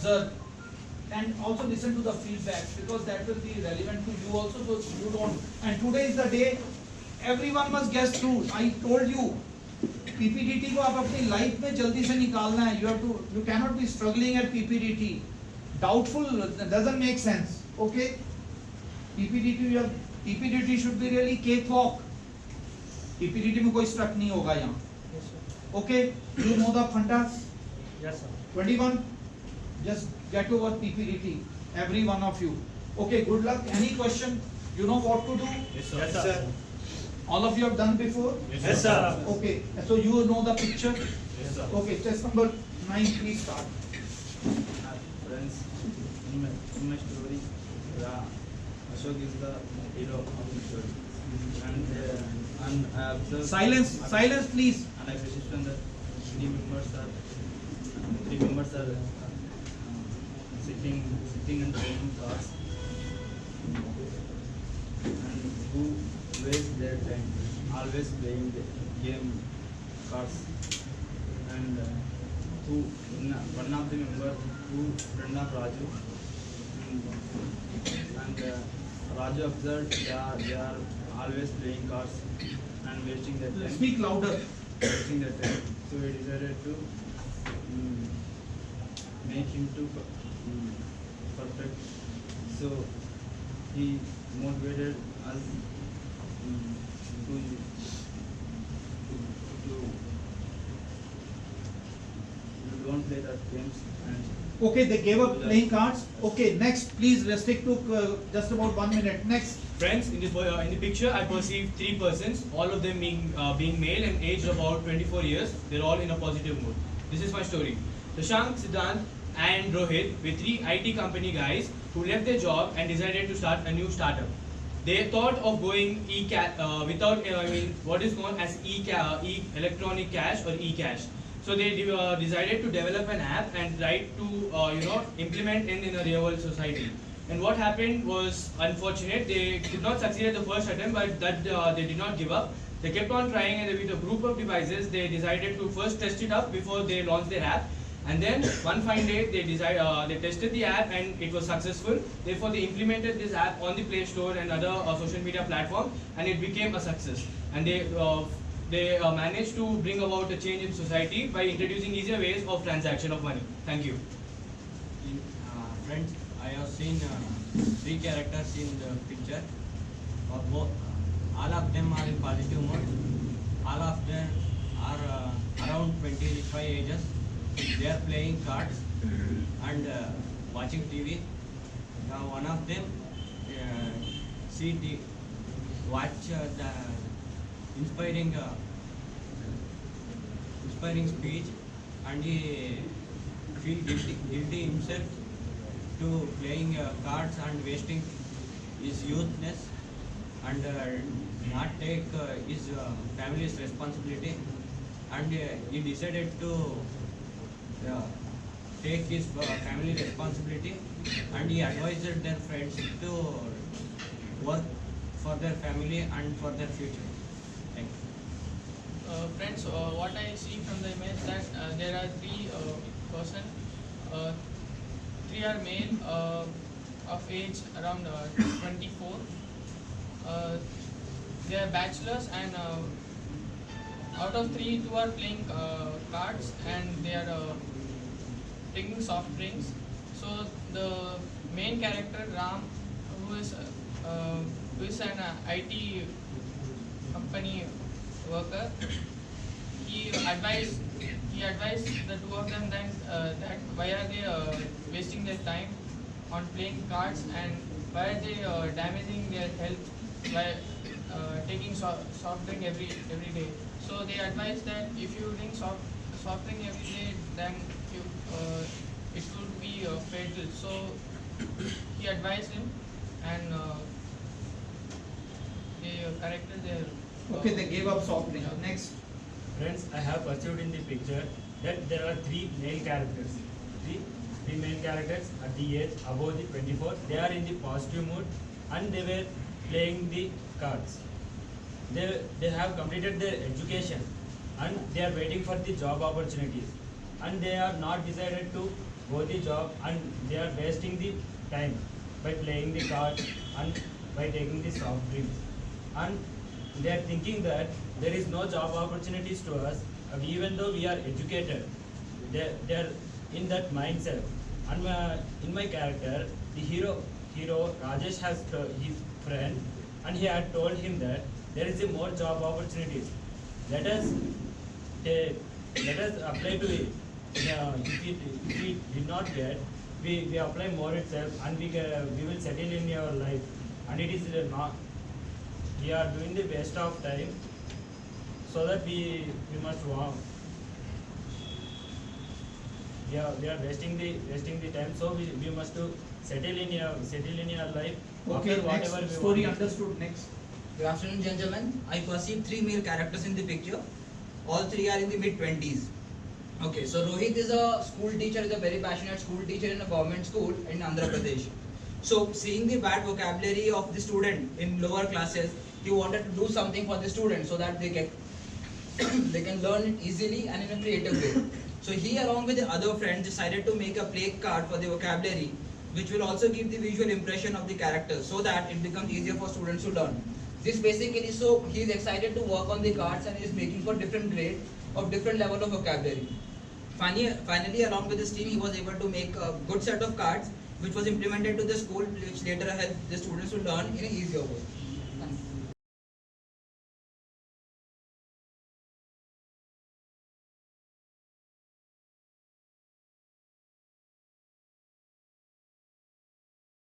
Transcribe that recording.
observe and also listen to the feedback, because that will be relevant to you also, so you don't. And today is the day everyone must guess through. I told you PPDT को आप अपनी life में जल्दी से निकालना है. You cannot be struggling at PPDT. Doubtful doesn't make sense. Okay? PPDT should be really cakewalk. PPDT में कोई स्ट्रक नहीं होगा यहाँ. Yes, sir. Okay? You know the fundas? Yes, sir. 21. Just get over PPDT, every one of you. Okay, good luck. Any question? You know what to do? Yes, sir. Yes, sir. All of you have done before? Yes, sir. Okay, so you know the picture? Yes, sir. Okay, test number 9, please start. Friends, in my story, Ashok is the hero of the story. And I observed. Silence, please. And I persisted that three members are sitting and playing cards. And who waste their time, always playing the game cards. And one of the members who friend of Raju, and Raju observed they are always playing cards and wasting their time. Speak louder. Wasting their time. So he decided to make him to perfect. So he motivated us to don't play that games. And Okay, they gave up playing cards. Okay, next, please restrict to just about 1 minute. Next. Friends, in the picture, I perceive three persons, all of them being male and aged about 24 years. They're all in a positive mood. This is my story. Shashank, Siddhant, and Rohit were three IT company guys who left their job and decided to start a new startup. They thought of going what is known as electronic cash or e-cash. So they decided to develop an app and try to implement in a real world society. And what happened was unfortunate. They did not succeed at the first attempt, but that they did not give up. They kept on trying, and with a group of devices, they decided to first test it up before they launched their app. And then one fine day, they tested the app and it was successful. Therefore, they implemented this app on the Play Store and other social media platforms, and it became a success. And they managed to bring about a change in society by introducing easier ways of transaction of money. Thank you. Friends, I have seen three characters in the picture. All of them are in positive mode. All of them are around 25 ages. They are playing cards and watching TV. One of them watch the inspiring speech, and he feel guilty himself to playing cards and wasting his youthness, and not take his family's responsibility, and he decided to take his family responsibility, and he advised their friends to work for their family and for their future. Thank you. Friends, what I see from the image that there are three person, three are male of age around 24. They are bachelors, and out of three, two are playing cards and they are drinking soft drinks. So the main character Ram, who is an IT company worker, he advised the two of them that why are they wasting their time on playing cards, and why are they damaging their health by taking soft drink every day. So they advised that if you drink soft drink every day, then it would be fatal. So he advised him, and they corrected their. Okay, they gave up soft drink. Next. Friends, I have perceived in the picture that there are three male characters. Three male characters at the age above the 24. They are in the positive mood and they were playing the cards. They have completed their education and they are waiting for the job opportunities, and they are not decided to both the job and they are wasting the time by playing the cards and by taking the soft drinks. And they are thinking that there is no job opportunities to us, even though we are educated. They are in that mindset. And in my character, the hero Rajesh has his friend, and he had told him that there is a more job opportunities. Let us let us apply to it. If we did not get, we apply more itself, and we will settle in your life. And it is not, we are doing the waste of time, so that we must walk. We are wasting the time, so we must to settle in your life. Okay, after whatever next we story want. understood. Next. Good afternoon, gentlemen. I perceive three male characters in the picture. All three are in the mid-20s. Okay, so Rohit is a school teacher, is a very passionate school teacher in a government school in Andhra Pradesh. So, seeing the bad vocabulary of the student in lower classes, he wanted to do something for the student so that they can learn it easily and in a creative way. So he, along with the other friends, decided to make a play card for the vocabulary, which will also give the visual impression of the characters, so that it becomes easier for students to learn. This basically, so he is excited to work on the cards and is making for different grades of different level of vocabulary. Finally, along with his team, he was able to make a good set of cards, which was implemented to the school, which later helped the students to learn in an easier way.